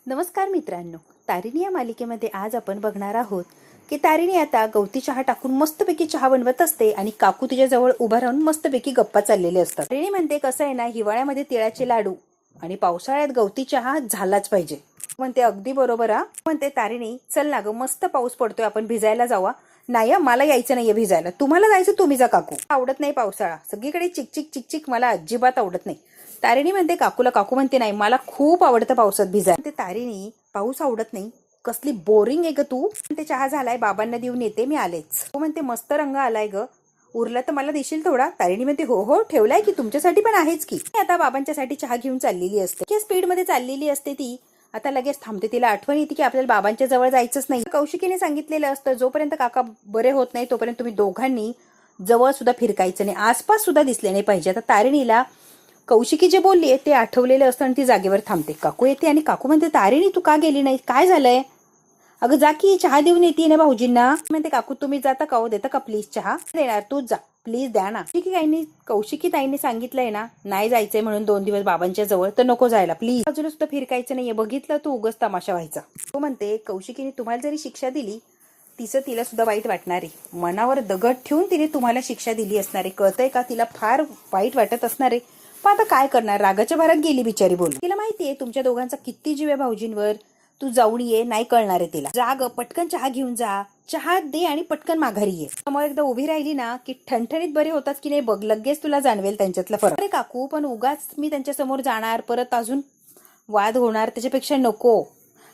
नमस्कार मित्रांनो, तारिणी या मालिकेमध्ये आज आपण बघणार आहोत की तारिणी आता गवती चहा टाकून मस्तपैकी चहा बनवत असते आणि काकू तिच्या जवळ उभा राहून मस्तपैकी गप्पा चाललेले असतात. तारिणी म्हणते कसं आहे ना, हिवाळ्यामध्ये तिळाचे लाडू आणि पावसाळ्यात गवती चहा झालाच पाहिजे. म्हणते अगदी बरोबर हा. म्हणते तारिणी, चल ना ग, मस्त पाऊस पडतोय, आपण भिजायला जावा. नाही मला यायचं नाहीये भिजायला, तुम्हाला जायचं तुम्ही जा काकू. आवडत नाही पावसाळा, सगळीकडे चिकचिक चिकचिक, मला अजिबात आवडत नाही. तारिणी म्हणते काकूला. काकू म्हणते नाही, मला खूप आवडतं पावसात भिजायला. ते तारिणी, पाऊस आवडत नाही, कसली बोरिंग आहे ग तू. ते चहा झालाय, बाबांना देऊन येते, मी आलेच. हो म्हणते मस्त रंग आलाय ग, उरला तर मला देशील थोडा. तारिणी म्हणते हो हो ठेवलाय की, तुमच्यासाठी पण आहेच की. आता बाबांच्यासाठी चहा घेऊन चाललेली असते, की स्पीड मध्ये चाललेली असते ती. आता लगेच थांबते, तिला आठवण येते की आपल्याला बाबांच्या जवळ जायचंच नाही. कौशिकीने सांगितलेलं असतं, जोपर्यंत काका बरे होत नाही तोपर्यंत तुम्ही दोघांनी जवळ सुद्धा फिरकायचं नाही, आसपास सुद्धा दिसले नाही पाहिजे. आता तारिणीला कौशिकी जे बोलली आहे ते आठवलेलं असतं आणि ती जागेवर थांबते. काकू येते आणि काकू म्हणते तारिणी तू का गेली नाही, काय झालंय. अगं जा की, चहा देऊन येते ना भाऊजींना. म्हणते काकू तुम्ही जाता का हो, देता का प्लीज चहा. देणार, तू जा प्लीज, द्या ना. कौशिकी ताईंनी सांगितलंय ना नाही जायचंय म्हणून 2 दिवस बाबांच्या जवळ, तर नको जायला प्लीज. बाजूला सुद्धा फिरकायचं नाहीये, बघितलं तू उगाच तमाशा व्हायचा. तो म्हणते कौशिकीने तुम्हाला जरी शिक्षा दिली तिला सुद्धा वाईट वाटणार आहे, मनावर दगड ठेवून तिने तुम्हाला शिक्षा दिली असणार आहे, कळतंय का. तिला फार वाईट वाटत असणार आहे, पण आता काय करणार, रागाच्या भरात गेली बिचारी बोल. तिला माहितीये तुमच्या दोघांचा किती जीव आहे भाऊजींवर, तू जाऊन ये, नाही कळणार आहे तिला. जाग, पटकन चहा घेऊन जा, चहा दे आणि पटकन माघारी ये. समोर एकदा उभी राहिली ना की ठणठणीत बरे होतात की नाही बघ, लगेच तुला जाणवेल त्यांच्यातला फरक. अरे काकू, पण उगाच मी त्यांच्या समोर जाणार, परत अजून वाद होणार, त्याच्यापेक्षा नको.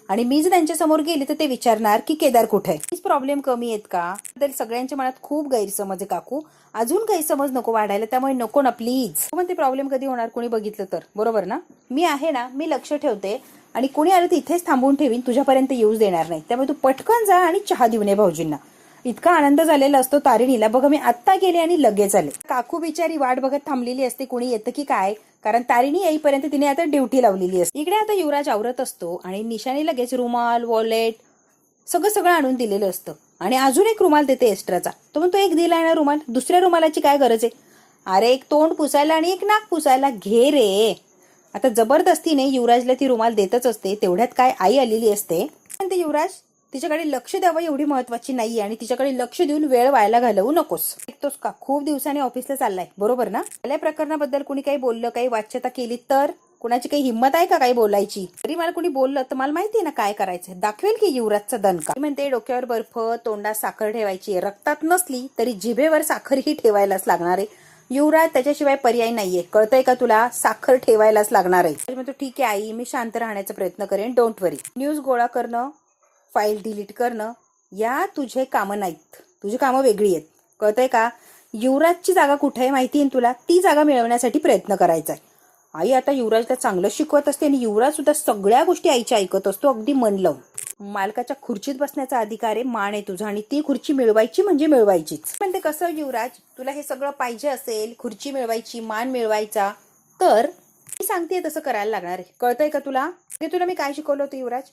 आणि मी जर त्यांच्या समोर गेली तर ते विचारणार की केदार कुठे आहे. प्रॉब्लेम कमी आहेत का. तर सगळ्यांच्या मनात खूप गैरसमज आहे काकू, अजून गैरसमज नको वाढायला, त्यामुळे नको ना प्लीज. पण ते प्रॉब्लेम कधी होणार, कोणी बघितलं तर, बरोबर ना. मी आहे ना, मी लक्ष ठेवते आणि कोणी आलं तर इथेच थांबवून ठेवीन, तुझ्यापर्यंत येऊच देणार नाही. त्यामुळे तू पटकन जा आणि चहा देऊन ये भाऊजींना. इतका आनंद झालेला असतो तारिणीला, बघा मी आत्ता गेले आणि लगेच आले. काकू बिचारी वाट बघत थांबलेली असते, कोणी येतं की काय, कारण तारिणी येईपर्यंत तिने आता ड्युटी लावलेली असते. इकडे आता युवराज आवरत असतो आणि निशाने लगेच रुमाल, वॉलेट सगळं आणून दिलेलं असतं आणि अजून एक रुमाल देते एक्स्ट्राचा. तो म्हणतो एक दिलाय ना रुमाल, दुसऱ्या रुमालाची काय गरज आहे. अरे एक तोंड पुसायला आणि एक नाक पुसायला घे रे. आता जबरदस्तीने युवराजला ती रुमाल देतच असते. तेवढ्यात काय आई आलेली असते, पण ते युवराज तिच्याकडे लक्ष द्यावं एवढी महत्वाची नाही आणि तिच्याकडे लक्ष देऊन वेळ व्हायला घालवू नकोस. ऐकतोस का, खूप दिवसांनी ऑफिसला चाललाय, बरोबर ना. आपल्या प्रकरणाबद्दल कुणी काही बोललं, काही वाच्यता केली तर कुणाची काही हिंमत आहे का काही बोलायची. तरी मला कुणी बोललं तर मला माहितीये ना काय करायचं, दाखवेल की युवराजचा दणका. म्हणते डोक्यावर बर्फ, तोंडात साखर ठेवायची, रक्तात नसली तरी जिभेवर साखरही ठेवायलाच लागणार आहे. युवराज त्याच्याशिवाय पर्याय नाहीये, कळतंय का तुला, साखर ठेवायलाच लागणार आहे. म्हणतो ठीक आहे आई, मी शांत राहण्याचा प्रयत्न करेन, डोंट वरी. न्यूज गोळा करणं, फाईल डिलीट करणं, या तुझे कामं नाहीत, तुझी कामं वेगळी आहेत, कळतंय का. युवराजची जागा कुठे आहे माहितीये तुला, ती जागा मिळवण्यासाठी प्रयत्न करायचा आहे. आई आता युवराजला चांगलं शिकवत असते आणि युवराज सुद्धा सगळ्या गोष्टी आईच्या ऐकत असतो, अगदी मन लावून. मालकाच्या खुर्चीत बसण्याचा अधिकार आहे, मान आहे तुझा, आणि ती खुर्ची मिळवायची म्हणजे मिळवायचीच. पण ते कसं युवराज, तुला हे सगळं पाहिजे असेल, खुर्ची मिळवायची, मान मिळवायचा, तर मी सांगते तसं करायला लागणार आहे, कळतंय का तुला. ते तुला मी काय शिकवलं होतं युवराज,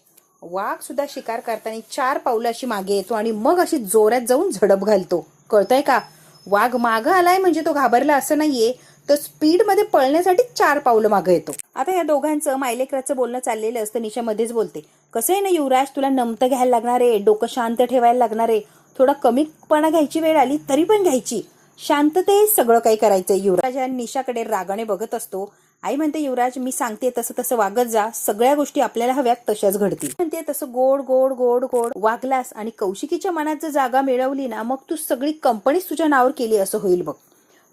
वाघ सुद्धा शिकार करताना 4 पावलं अशी मागे येतो आणि मग अशी जोरात जाऊन झडप घालतो, कळतंय का. वाघ मागं आलाय म्हणजे तो घाबरला असं नाहीये, तर स्पीड मध्ये पळण्यासाठी 4 पावलं मागे येतो. आता या दोघांचं मायलेकराचं बोलणं चाललेलं असतं. निशा मध्येच बोलते, कसं आहे ना युवराज, तुला नमतं घ्यायला लागणार आहे, डोकं शांत ठेवायला लागणार आहे, थोडा कमीपणा घ्यायची वेळ आली तरी पण घ्यायची, शांतते सगळं काही करायचंय. युवराज आणि निशाकडे रागाने बघत असतो. आई म्हणते युवराज, मी सांगते तसं तसं वागत जा, सगळ्या गोष्टी आपल्याला हव्यात तशाच घडतील. म्हणते तसं गोड गोड गोड गोड वागलास आणि कौशिकीच्या मनात जर जागा मिळवली ना, मग तू सगळी कंपनीच तुझ्या नावावर केली असं होईल बघ.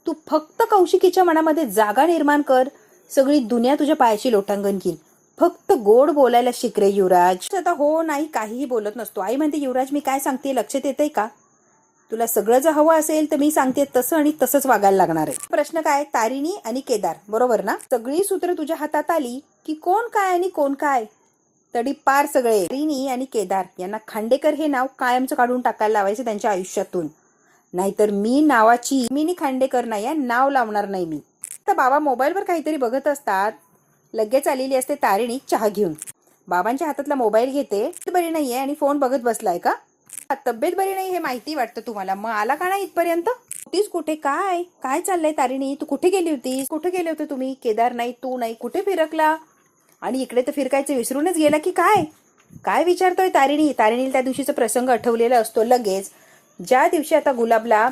तू फक्त कौशिकीच्या मनामध्ये जागा निर्माण कर, सगळी दुनिया तुझ्या पायाशी लोटांगण घेईल. फक्त गोड बोलायला शिक रे युवराज. आता हो नाही काहीही बोलत नसतो. आई म्हणते युवराज, मी काय सांगते लक्षात येतंय का, तुला सगळं जर हवं असेल तर मी सांगते तसं आणि तसंच वागायला लागणार आहे. प्रश्न काय, तारिणी आणि केदार, बरोबर ना. सगळी सूत्र तुझ्या हातात आली की कोण काय आणि कोण काय तडी पार सगळे. तारिणी आणि केदार यांना खांडेकर हे नाव कायमचं काढून टाकायला लावायचं त्यांच्या आयुष्यातून, नाहीतर मी नावाची मी खांडेकर नाही, नाव लावणार नाही मी. तर बाबा मोबाईलवर काहीतरी बघत असतात. लगेच आलेली असते तारिणी चहा घेऊन. बाबांच्या हातातला मोबाईल घेते, बरी नाहीये आणि फोन बघत बसलाय का. तब्येत बरी नाही हे माहिती वाटतं तुम्हाला, मग आला का नाही इथपर्यंत. होतीस कुठे, काय काय चाललंय तारिणी, तू कुठे गेली होतीस, कुठे गेले होते तुम्ही. केदार नाही, तू नाही, कुठे फिरकला. आणि इकडे तर फिरकायचं विसरूनच गेला की काय. काय विचारतोय तारिणी. तारिणीला त्या दिवशीचा प्रसंग आठवलेला असतो लगेच. ज्या दिवशी आता गुलाबला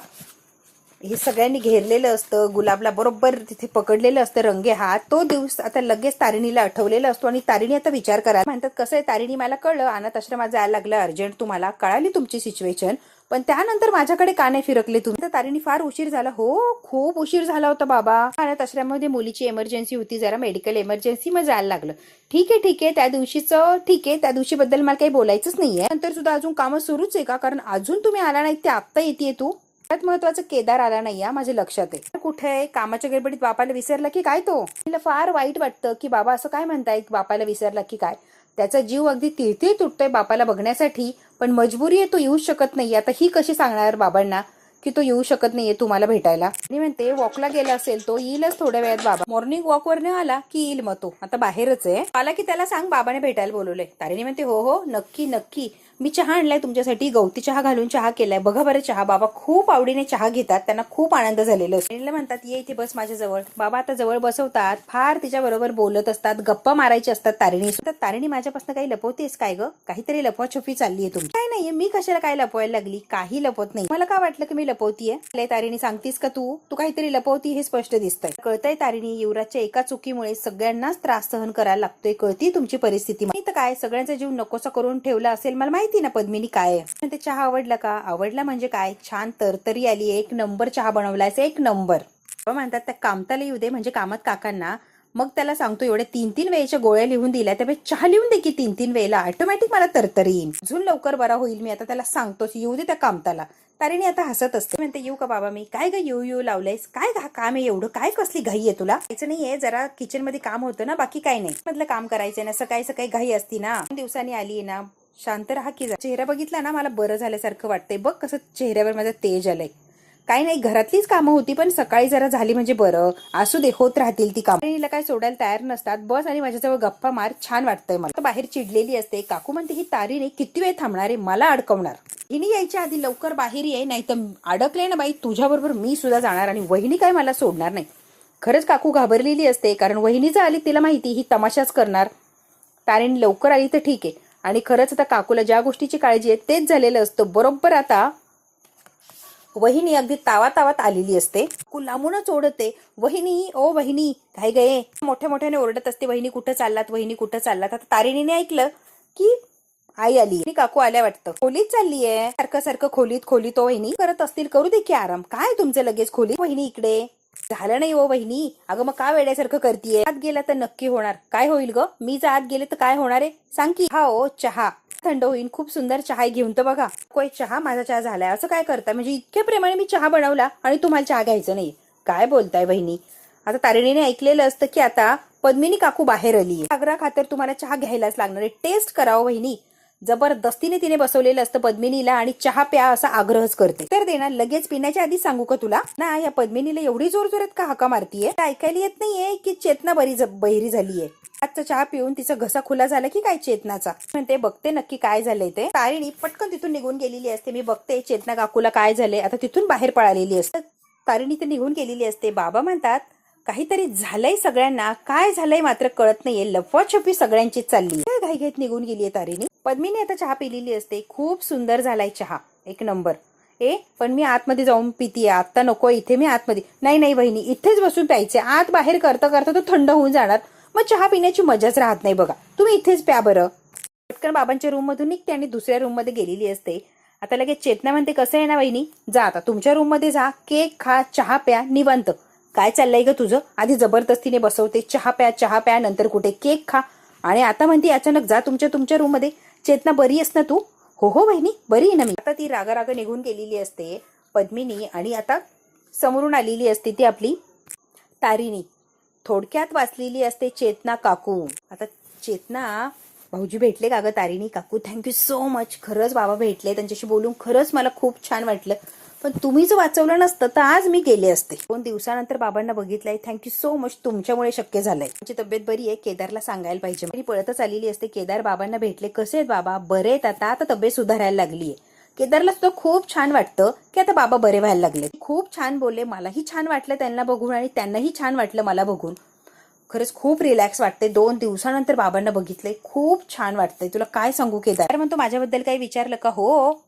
हे सगळ्यांनी घेरलेलं असतं, गुलाबला बरोबर तिथे पकडलेलं असतं रंगे हात, तो दिवस आता लगेच तारिणीला आठवलेला असतो. आणि तारिणी आता विचार करा म्हणतात, कसं आहे तारिणी, मला कळलं अनाथ आश्रमात जायला लागलं अर्जंट, तुम्हाला कळाली तुमची सिच्युएशन, पण त्यानंतर माझ्याकडे का नाही फिरकले तुम्ही. तर तारिणी फार उशीर झाला. हो खूप उशीर झाला होता बाबा, अनाथ आश्रमामध्ये मुलीची इमर्जन्सी होती, जरा मेडिकल इमर्जन्सी, मग जायला लागलं. ठीक आहे त्या दिवशीचं ठीक आहे, त्या दिवशीबद्दल मला काही बोलायचंच नाहीये. नंतर सुद्धा अजून कामं सुरूच आहे का, कारण अजून तुम्ही आला नाही ते आत्ता येते तू. सगळ्यात महत्वाचं केदार आला नाही माझ्या लक्षात आहे. कुठे आहे, कामाच्या गडबडीत बापाला विसरला की काय. तो तिला फार वाईट वाटतं की बाबा असं काय म्हणताय, बापाला विसरला की काय. त्याचा जीव अगदी तिळतिळ तुटतोय बापाला बघण्यासाठी, पण मजबुरी आहे, तो येऊ शकत नाही. आता ही कशी सांगणार बाबांना की तो येऊ शकत नाहीये तुम्हाला भेटायला. आणि म्हणते वॉकला गेला असेल, तो येईलच थोड्या वेळात. बाबा मॉर्निंग वॉकवर न आला की येईल, मग तो आता बाहेरच आहे. आला की त्याला सांग बाबाने भेटायला बोलवलंय. तारिणी म्हणते हो हो नक्की नक्की, मी चहा आणलाय तुमच्यासाठी, गवती चहा घालून चहा केलाय, बघा बरं चहा. बाबा खूप आवडीने चहा घेतात, त्यांना खूप आनंद झालेला असतो. म्हणतात ये इथे बस माझ्या जवळ. बाबा आता जवळ बसवतात, फार तिच्या बरोबर बोलत असतात, गप्पा मारायचे असतात. तारिणी माझ्यापासून काही लपवतेस काय ग, काहीतरी लपवाछपी चालली आहे तुमची. काय नाहीये, मी कशाला काय लपवायला लागली, काही लपवत नाही. मला काय वाटलं की मी लपवतीये. तारिणी सांगतीस का तू काहीतरी लपवती, हे स्पष्ट दिसतंय. कळतंय तारिणी, युवराजच्या एका चुकीमुळे सगळ्यांनाच त्रास सहन करायला लागतोय, कळती तुमची परिस्थिती. तर काय सगळ्यांचा जीव नकोसा करून ठेवला असेल, मला माहिती ना पद्मिनी काय आहे. ते चहा आवडला का, आवडला म्हणजे काय, छान तरतरी आली, एक नंबर चहा बनवलाय, एक नंबर. म्हणतात त्या कामताला येऊ दे, म्हणजे कामात काकांना. मग त्याला सांगतो एवढ्या 3-3 वेळेच्या गोळ्या लिहून दिल्या, त्यापेक्षा चहा लिहून दे की 3-3 वेळेला, ऑटोमॅटिक मला तरतरी येईल, अजून लवकर बरा होईल मी. आता त्याला सांगतोच येऊ दे त्या कामताला. तारिणी आता हसत असते, म्हणते येऊ का बाबा मी. काय ग येऊ लावलंयस, काय काम आहे एवढं, काय कसली घाई आहे तुला. यायचं नाहीये, जरा किचन मध्ये काम होतं ना, बाकी काय नाही. मधलं काम करायचंय ना, सकाळी घाई असती ना. 2 दिवसांनी आली ना, शांत राहा की. चेहरा बघितला ना, मला बरं झाल्यासारखं वाटतंय. बघ कसं चेहऱ्यावर माझं तेज आलंय. काही नाही, घरातलीच कामं होती, पण सकाळी जरा झाली म्हणजे बरं. असू दे, होत राहतील ती कामं. हिला काय सोडायला तयार नसतात. बस आणि माझ्याजवळ गप्पा मार, छान वाटतंय मला. बाहेर चिडलेली असते. काकू म्हणते ही तारिणी किती वेळ थांबणार आहे, मला अडकवणार. हिने यायच्या आधी लवकर बाहेर ये, नाही तर अडकले ना बाई तुझ्याबरोबर मी सुद्धा जाणार, आणि वहिनी काय मला सोडणार नाही. खरंच काकू घाबरलेली असते, कारण वहिनी जर आली तिला माहिती ही तमाशाच करणार. तारिणी लवकर आली तर ठीक आहे. आणि खरंच आता काकूला ज्या गोष्टीची काळजी आहे तेच झालेलं असतं. बरोबर आता वहिनी अगदी तावात आलेली असते. लांबूनच ओढते, वहिनी ओ वहिनी काय गये, मोठ्याने ओरडत असते, वहिनी कुठं चाललात, वहिनी कुठं चाललात. आता तारिणीने ऐकलं की आई आली, काकू आल्या वाटतं. खोलीत चाललीये, सारखं खोलीत ओ वहिनी करत असतील, करू दे की आराम. काय तुमचं लगेच खोलीत, वहिनी इकडे झालं नाही ओ वहिनी. अगं मग का वेड्यासारखं करतीये, आत गेला तर नक्की होणार. काय होईल ग, मी जर आत गेले तर काय होणार आहे सांग की. हा ओ चहा थंड होईल, खूप सुंदर चहा घेऊन तर बघा. कोय चहा, माझा चहा झालाय, असं काय करताय, म्हणजे इतक्या प्रेमाने मी चहा बनवला आणि तुम्हाला चहा घ्यायचं नाही, काय बोलताय वहिनी. आता तारिणीने ऐकलेलं असतं की आता पद्मिनी काकू बाहेर आलीये, आग्रह खातर तुम्हाला चहा घ्यायलाच लागणार आहे, टेस्ट करावं वहिनी. जबरदस्तीने तिने बसवलेलं असतं पद्मिनीला, आणि चहा प्या असा आग्रहच करते. तर देणार लगेच पिण्याच्या आधी सांगू का तुला ना, या पद्मिनीला एवढी जोरजोरात का हाका मारतीये, ऐकायला येत नाहीये की चेतना बहिरी झालीये. आजचा चहा पिऊन तिचा घसा खुला झाला की काय चेतनाचा. म्हणते बघते नक्की काय झालंय ते. तारिणी पटकन तिथून निघून गेलेली असते. मी बघते चेतना काकूला काय झालंय, आता तिथून बाहेर पळालेली असते. तारिणी तर निघून गेलेली असते. बाबा म्हणतात काहीतरी झालंय सगळ्यांना, काय झालंय मात्र कळत नाहीये, लपवाछपी सगळ्यांचीच चालली. घाईघाईत निघून गेलीये तारिणी. पद्मिनी आता चहा पिलेली असते. खूप सुंदर झालाय चहा, एक नंबर. पण मी आतमध्ये जाऊन पितीये, आता नको, इथे मी आतमध्ये. नाही वहिनी इथेच बसून प्यायचे, आत बाहेर करता तो थंड होऊन जाणार, मग चहा पिण्याची मजाच राहत नाही बघा, तुम्ही इथेच प्या बरं. पटकन बाबांच्या रूम मधून निघते आणि दुसऱ्या रूम मध्ये गेलेली असते. आता लगेच चेतना म्हणते कसं आहे ना वहिनी, जा आता तुमच्या रूम मध्ये जा, केक खा, चहा प्या, निवांत. काय चाललंय ग तुझं, आधी जबरदस्तीने बसवते, चहा प्या, नंतर कुठे केक खा, आणि आता म्हणते अचानक जा तुमच्या रूम मध्ये. चेतना बरी आहेस ना तू. हो वहिनी बरी आहे ना मी. आता ती राग निघून गेलेली असते पद्मिनी, आणि आता समोरून आलेली असते ती आपली तारिणी. थोडक्यात वाचलेली असते चेतना काकू. आता चेतना भाऊजी भेटले का ग तारिणी काकू, थँक्यू सो मच, खरंच बाबा भेटले, त्यांच्याशी बोलून खरंच मला खूप छान वाटलं, पण तुम्ही जर वाचवलं नसतं तर आज मी गेले असते. 2 दिवसानंतर बाबांना बघितलंय, थँक्यू सो मच, तुमच्यामुळे शक्य झालंय. तुमची तब्येत बरी आहे, केदारला सांगायला पाहिजे. मी पळतच आलेली असते. केदार बाबांना भेटले, कसे आहेत बाबा, बरे आहेत, आता तब्येत सुधारायला लागलीये. केदारला सुद्धा खूप छान वाटतं की आता बाबा बरे व्हायला लागले. खूप छान बोलले, मलाही छान वाटलं त्यांना बघून, आणि त्यांनाही छान वाटलं मला बघून. खरंच खूप रिलॅक्स वाटते. 2 दिवसानंतर बाबांना बघितलंय, खूप छान वाटतंय. तुला काय सांगू केदार म्हणतो माझ्याबद्दल काही विचारलं का? हो,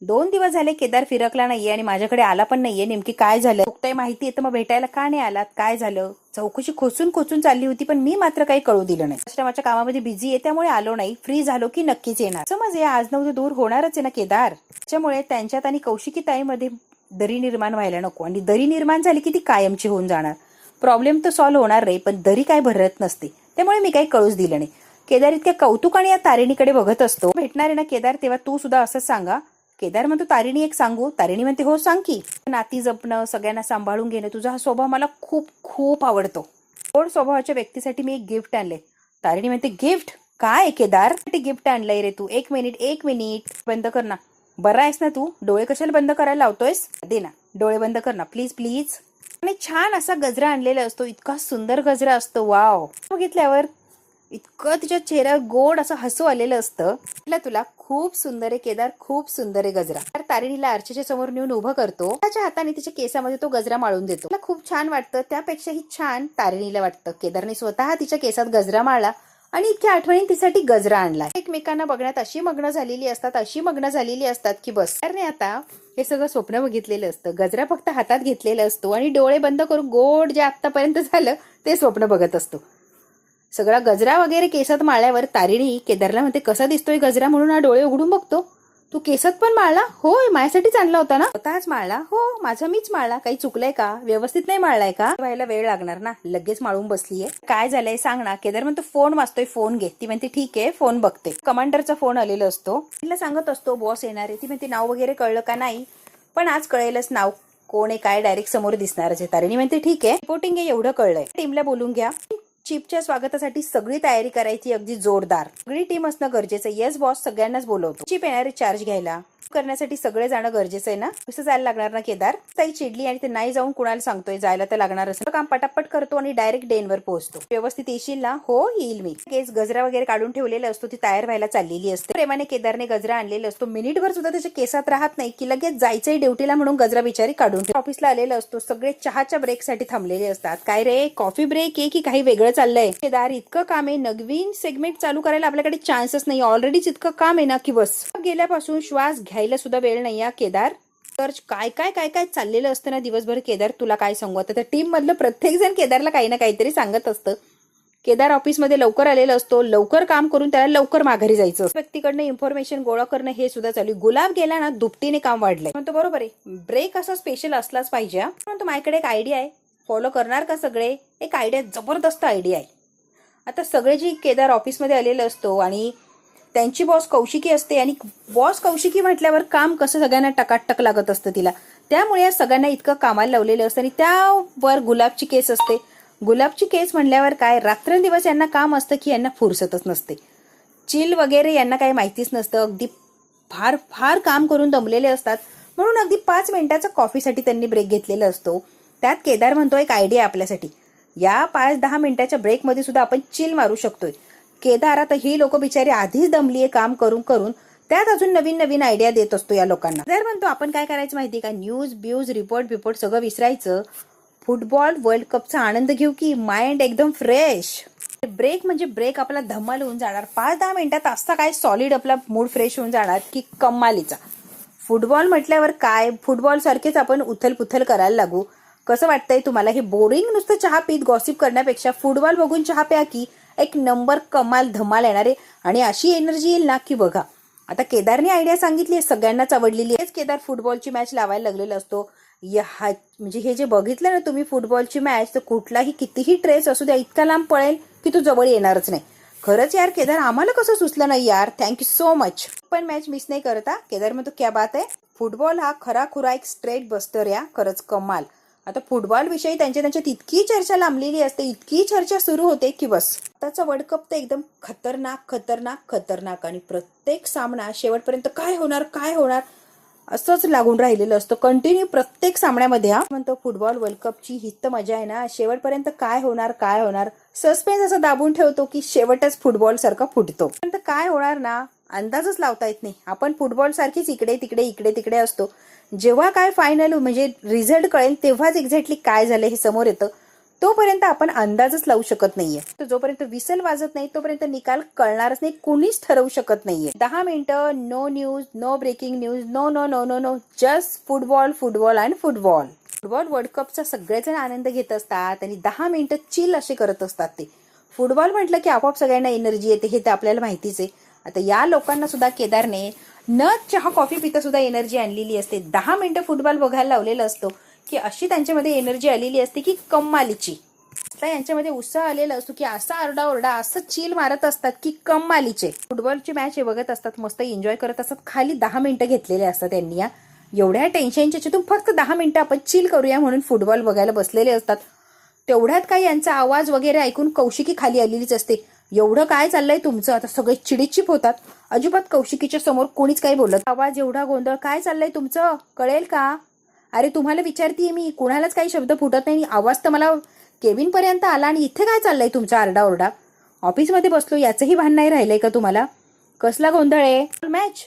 2 दिवस झाले केदार फिरकला नाहीये आणि माझ्याकडे आला पण नाहीये. नेमकी काय झालं? काही माहिती आहे तर मग भेटायला का नाही आलात? काय झालं? चौकशी खोचून खोचून चालली होती, पण मी मात्र काही कळू दिलं नाही. आश्रमाच्या कामामध्ये बिझी आहे, त्यामुळे आलो नाही. फ्री झालो की नक्कीच येणार. समज हे आज न उद्या दूर होणारच आहे ना केदार. त्याच्यामुळे त्यांच्यात आणि कौशिकी ताईमध्ये दरी निर्माण व्हायला नको, आणि दरी निर्माण झाली की ती कायमची होऊन जाणार. प्रॉब्लेम तर सॉल्व्ह होणार नाही, पण दरी काय भरत नसते. त्यामुळे मी काही कळूच दिलं नाही. केदार इतक्या कौतुकाने या तारिणीकडे बघत असतो. भेटणार आहे ना केदार, तेव्हा तू सुद्धा असंच सांगा. केदार म्हणतो तारिणी एक सांगू? तारिणी म्हणते हो सांग की. नाती जपणं, सगळ्यांना सांभाळून घेणं, तुझा हा स्वभाव मला खूप खूप आवडतो. गोड स्वभावाच्या व्यक्तीसाठी मी एक गिफ्ट आणले. तारिणी म्हणते गिफ्ट? काय केदार गिफ्ट आणलंय रे तू? एक मिनिट बंद कर ना. बरा आहेस ना तू? डोळे कशाला बंद करायला लावतोयस? दे ना, डोळे बंद कर ना प्लीज प्लीज. आणि छान असा गजरा आणलेला असतो, इतका सुंदर गजरा असतो. वाव, बघितल्यावर इतकं तिच्या चेहऱ्यावर गोड असं हसू आलेलं असतं. तुला खूप सुंदर आहे केदार, खूप सुंदर आहे गजरा. तर तारिणीला अर्चेच्या समोर नेऊन उभं करतो. त्याच्या हाताने तिच्या केसामध्ये तो गजरा माळून देतो. तिला खूप छान वाटतं. त्यापेक्षाही छान तारिणीला वाटतं. केदारने स्वतः तिच्या केसात गजरा माळला आणि इतक्या आठवणी तिसाठी गजरा आणला. एकमेकांना बघण्यात अशी मग्न झालेली असतात की बस. त्याने आता हे सगळं स्वप्न बघितलेलं असतं. गजरा फक्त हातात घेतलेला असतो आणि डोळे बंद करून गोड जे आतापर्यंत झालं ते स्वप्न बघत असतो. सगळा गजरा वगैरे केसात माळल्यावर तारिणी केदारला म्हणते कसा दिसतोय गजरा? म्हणून हा डोळे उघडून बघतो. तू केसात पण माळला? होय, माझ्यासाठीच आणला होता ना? स्वतःच माळला? हो, माझा मीच माळला. काही चुकलंय का? व्यवस्थित नाही माळलाय का? व्हायला वेळ लागणार ना, लगेच माळून बसलीये. काय झालंय सांग ना. केदार म्हणतो फोन वाजतोय, फोन घे. ती म्हणते ठीक आहे, फोन बघते. कमांडरचा फोन आलेला असतो. तिला सांगत असतो बॉस येणार आहे. ती म्हणते नाव वगैरे कळलं का? नाही, पण आज कळेलच नाव कोण आहे काय, डायरेक्ट समोर दिसणारच आहे. तारिणी म्हणते ठीक आहे, रिपोर्टिंग आहे एवढं कळलंय. टीमला बोलून घ्या. चीफच्या स्वागतासाठी सगळी तयारी करायची, अगदी जोरदार. सगळी टीम असणं गरजेचं. येस बॉस, सगळ्यांनाच बोलवतो. चीफ येणारे चार्ज घ्यायला करण्यासाठी सगळे जाणं गरजेचं आहे ना. कसं जायला लागणार ना केदार? ताई चिडली आणि ते नाही जाऊन कुणाला सांगतोय, जायला तर लागणार असं. काम पटापट करतो आणि डायरेक्ट डेनवर पोहोचतो. व्यवस्थित येशील ना? हो येईल मी. केस गजरा वगैरे काढून ठेवलेला असतो, ती तयार व्हायला चाललेली असते. प्रेमाने केदारने गजरा आणलेला असतो. मिनिटभर सुद्धा त्याच्या केसात राहत नाही की लगेच जायचंय ड्युटीला म्हणून गजरा बिचारी काढून ठेव. ऑफिसला आलेला असतो. सगळे चहाच्या ब्रेकसाठी थांबलेले असतात. काय रे, कॉफी ब्रेक आहे की काही वेगळं चाललंय? केदार इतकं काम आहे, नवीन सेगमेंट चालू करायला आपल्याकडे चान्सच नाही. ऑलरेडीच इतकं काम आहे ना की बस. गेल्यापासून श्वास घ्यायला सुद्धा वेळ नाही केदार. तर काय काय काय काय चाललेलं असतं ना दिवसभर केदार, तुला काय सांगू. आता त्या टीम मधलं प्रत्येक जण केदारला काही ना काहीतरी सांगत असतं. केदार ऑफिसमध्ये लवकर आलेला असतो. लवकर काम करून त्याला लवकर माघारी जायचं. व्यक्तीकडनं इन्फॉर्मेशन गोळा करणं हे सुद्धा चालू. गुलाब गेला ना, दुपटीने काम वाढलंय. म्हणतो बरोबर आहे, ब्रेक असा स्पेशल असलाच पाहिजे. म्हणतो माझ्याकडे एक आयडिया आहे, फॉलो करणार का सगळे? एक आयडिया, जबरदस्त आयडिया आहे. आता सगळे जी केदार ऑफिसमध्ये आलेलं असतो आणि त्यांची बॉस कौशिकी असते, आणि बॉस कौशिकी म्हटल्यावर काम कसं सगळ्यांना टकाटक लागत असतं तिला. त्यामुळे या सगळ्यांना इतकं कामाला लावलेलं असतं. आणि त्यावर गुलाबची केस असते. गुलाबची केस म्हणल्यावर काय, रात्रंदिवस यांना काम असतं की यांना फुरसतच नसते. चिल वगैरे यांना काही माहितीच नसतं. अगदी फार फार काम करून दमलेले असतात. म्हणून अगदी 5 मिनिटाचा कॉफीसाठी त्यांनी ब्रेक घेतलेला असतो. त्यात केदार म्हणतो एक आयडिया आपल्यासाठी, या 5-10 मिनिटाच्या ब्रेकमध्ये सुद्धा आपण चिल मारू शकतोय. केदार आता ही लोक बिचारी आधीच दमलीये काम करून करून, त्यात अजून नवीन नवीन आयडिया देत असतो या लोकांना. केदार म्हणतो आपण काय करायचं माहितीये का, न्यूज ब्यूज रिपोर्ट सगळं विसरायचं. फुटबॉल वर्ल्ड कपचा आनंद घेऊ की माइंड एकदम फ्रेश. ब्रेक म्हणजे ब्रेक आपला धमाल होऊन जाणार. 5-10 मिनिटात असता काय सॉलिड आपला मूड फ्रेश होऊन जाणार की कमालीचा. फुटबॉल म्हटल्यावर काय, फुटबॉल सारखेच आपण उथल करायला लागू. कसं वाटतंय तुम्हाला? हे बोरिंग नुसतं चहा पीत गॉसिप करण्यापेक्षा फुटबॉल बघून चहा प्या की एक नंबर कमाल धमाल येणार आहे. आणि अशी एनर्जी येईल ना की बघा. आता केदारने आयडिया सांगितली आहे, सगळ्यांनाच आवडलेली आहे. केदार फुटबॉलची मॅच लावायला लागलेला असतो. म्हणजे हे जे बघितलं ना तुम्ही फुटबॉलची मॅच, तर कुठलाही कितीही ट्रेस असू द्या, इतका लांब पळेल की तू जवळ येणारच नाही. खरंच यार केदार, आम्हाला कसं सुचलं नाही यार, थँक्यू सो मच. पण मॅच मिस नाही करता. केदार म्हणतो क्या बात आहे. फुटबॉल हा खरा खुरा एक स्ट्रेट बस्टर या, खरंच कमाल. आता फुटबॉल विषयी त्यांच्यात इतकी चर्चा लांबलेली असते, इतकी चर्चा सुरू होते की बस. आताचा वर्ल्ड कप तर एकदम खतरनाक आणि प्रत्येक सामना शेवटपर्यंत काय होणार असंच लागून राहिलेलं असतं कंटिन्यू प्रत्येक सामन्यामध्ये. म्हणतो फुटबॉल वर्ल्ड कपची हीच तर मजा आहे ना, शेवटपर्यंत काय होणार सस्पेन्स असं दाबून ठेवतो की शेवटच फुटबॉल सारखा फुटतो. पण काय होणार ना अंदाजच लावता येत नाही. आपण फुटबॉल सारखीच इकडे तिकडे असतो. जेव्हा काय फायनल म्हणजे रिझल्ट कळेल तेव्हाच एक्झॅक्टली काय झालं हे समोर येतं. तोपर्यंत आपण अंदाजच लावू शकत नाहीये. तर जोपर्यंत विसल वाजत नाही तोपर्यंत निकाल कळणारच नाही, कोणीच ठरवू शकत नाहीये. 10 मिनिटं no news, no breaking news, no no no no no, just football football and football. Football world कपचा सगळेजण आनंद घेत असतात आणि 10 मिनिटं चिल असे करत असतात. ते फुटबॉल म्हटलं की आपोआप सगळ्यांना एनर्जी येते, हे तर आपल्याला माहितीच आहे. आता या लोकांना सुद्धा केदारने न चहा कॉफी पिता सुद्धा एनर्जी आणलेली असते. 10 मिनिटं फुटबॉल बघायला लावलेलं असतो की अशी त्यांच्यामध्ये एनर्जी आलेली असते की कमालीची. आता यांच्यामध्ये उत्साह आलेला असतो की असा आरडाओरडा असं चिल मारत असतात की कमालीचे. फुटबॉलची मॅच हे बघत असतात, मस्त एन्जॉय करत असतात. खाली 10 मिनिटं घेतलेले असतात त्यांनी. या एवढ्या टेन्शनच्या याच्यातून फक्त 10 मिनिटं आपण चिल करूया म्हणून फुटबॉल बघायला बसलेले असतात. तेवढ्यात काही यांचा आवाज वगैरे ऐकून कौशिकी खाली आलेलीच असते. एवढं काय चाललंय तुमचं? आता सगळे चिडीचिप होतात. अजिबात कौशिकीच्या समोर कोणीच काही बोलत. आवाज एवढा गोंधळ, काय चाललंय तुमचं, कळेल का? अरे तुम्हाला विचारतीये मी, कुणालाच काही शब्द फुटत नाही. आवाज तर मला केबिन पर्यंत आला आणि इथे काय चाललंय तुमचा आरडाओरडा? ऑफिसमध्ये बसलो याचंही भान नाही राहिलंय का तुम्हाला? कसला गोंधळ आहे? मॅच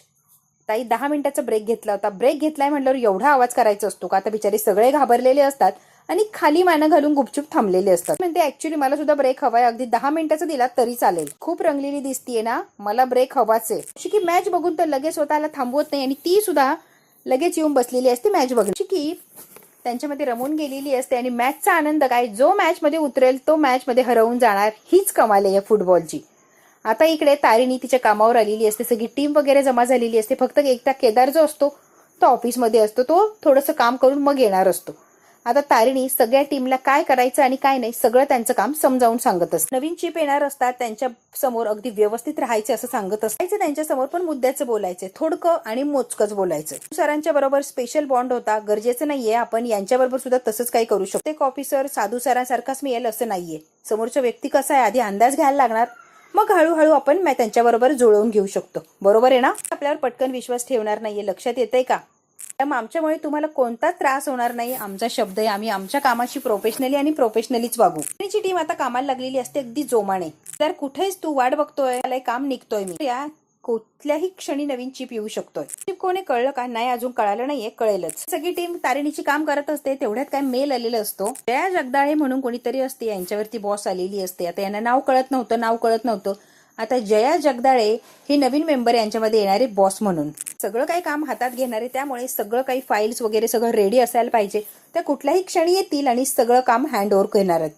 ताई 10 मिनिटाचा ब्रेक घेतला होता. ब्रेक घेतलाय म्हटल्यावर एवढा आवाज करायचा असतो का? आता बिचारे सगळे घाबरलेले असतात आणि खाली मानं घालून गुपचूप थांबलेले असतात. म्हणते ऍक्च्युली मला सुद्धा ब्रेक हवाय, अगदी 10 मिनिटाचा दिला तरी चालेल. खूप रंगलेली दिसतीये ना, मला ब्रेक हवाच आहे. की मॅच बघून तर लगेच स्वतःला थांबवत नाही आणि ती सुद्धा लगेच येऊन बसलेली असते मॅच बघण्याची. की त्यांच्यामध्ये रमून गेलेली असते आणि मॅचचा आनंद काय, जो मॅच मध्ये उतरेल तो मॅच मध्ये हरवून जाणार, हीच कमाल आहे या फुटबॉलची. आता इकडे तारिणी तिच्या कामावर आलेली असते, सगळी टीम वगैरे जमा झालेली असते. फक्त एकटा केदार जो असतो तो ऑफिसमध्ये असतो, तो थोडंसं काम करून मग येणार असतो. आता तारिणी सगळ्या टीमला काय करायचं आणि काय नाही सगळं त्यांचं काम समजावून सांगत असते. नवीन चिप येणार असतात, त्यांच्या समोर अगदी व्यवस्थित राहायचे असं सांगत असतं. त्यांच्या समोर पण मुद्द्याचं बोलायचं, थोडकं आणि मोजकच बोलायचं. सरांच्या बरोबर स्पेशल बॉन्ड होता, गरजेचं नाहीये आपण यांच्याबरोबर सुद्धा तसंच काही करू शकतो. एक ऑफिसर साधू सरांसारखाच मिळेल असं नाहीये. समोरचा व्यक्ती कसा आहे आधी अंदाज घ्यायला लागणार, मग हळूहळू आपण त्यांच्याबरोबर जुळवून घेऊ शकतो. बरोबर आहे ना? आपल्यावर पटकन विश्वास ठेवणार नाहीये, लक्षात येतंय का? आमच्यामुळे तुम्हाला कोणताच त्रास होणार नाही. आमचा शब्द आहे, आम्ही आमच्या कामाशी प्रोफेशनलीच वागू. टीची टीम आता कामाला लागलेली असते अगदी जोमाने. तर कुठेच तू वाट बघतोय, मला काम निघतोय मी, या कुठल्याही क्षणी नवीन चिप येऊ शकतोय. चिप कोणी कळलं का? नाही अजून कळालं नाहीये, कळेलच. सगळी टीम तारिणीची काम करत असते. तेवढ्यात काय मेल आलेला असतो. जया जगदाळे म्हणून कोणीतरी असते, यांच्यावरती बॉस आलेली असते. आता यांना नाव कळत नव्हतं. आता जया जगदाळे ही नवीन मेंबर यांच्यामध्ये येणारे बॉस म्हणून. सगळं काही काम हातात घेणारे, त्यामुळे सगळं काही फाईल्स वगैरे सगळं रेडी असायला पाहिजे. त्या कुठल्याही क्षणी येतील आणि सगळं काम हँड ओव्हर करणार आहेत.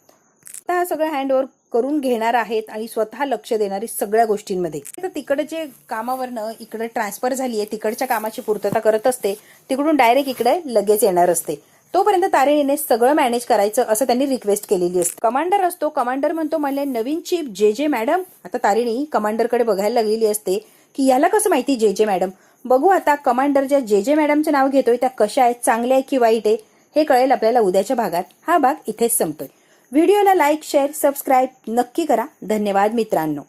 आता सगळं हँड ओव्हर करून घेणार आहेत आणि स्वतः लक्ष देणारी सगळ्या गोष्टींमध्ये. तर तिकडे जे कामावरनं इकडे ट्रान्सफर झालीये, तिकडच्या कामाची पूर्तता करत असते, तिकडून डायरेक्ट इकडे लगेच येणार असते. तोपर्यंत तारिणीने सगळं मॅनेज करायचं असं त्यांनी रिक्वेस्ट केलेली असते. कमांडर असतो, कमांडर म्हणतो म्हणले नवीन चीफ जे जे मॅडम. आता तारिणी कमांडरकडे बघायला लागलेली असते की याला कसं माहिती जे जे मॅडम. बघू आता कमांडर ज्या जे जे मॅडमचं नाव घेतोय त्या कशा आहेत, चांगल्या आहे की वाईट आहे, हे कळेल आपल्याला उद्याच्या भागात. हा भाग इथेच संपतोय. व्हिडिओला लाईक शेअर सबस्क्राईब नक्की करा. धन्यवाद मित्रांनो.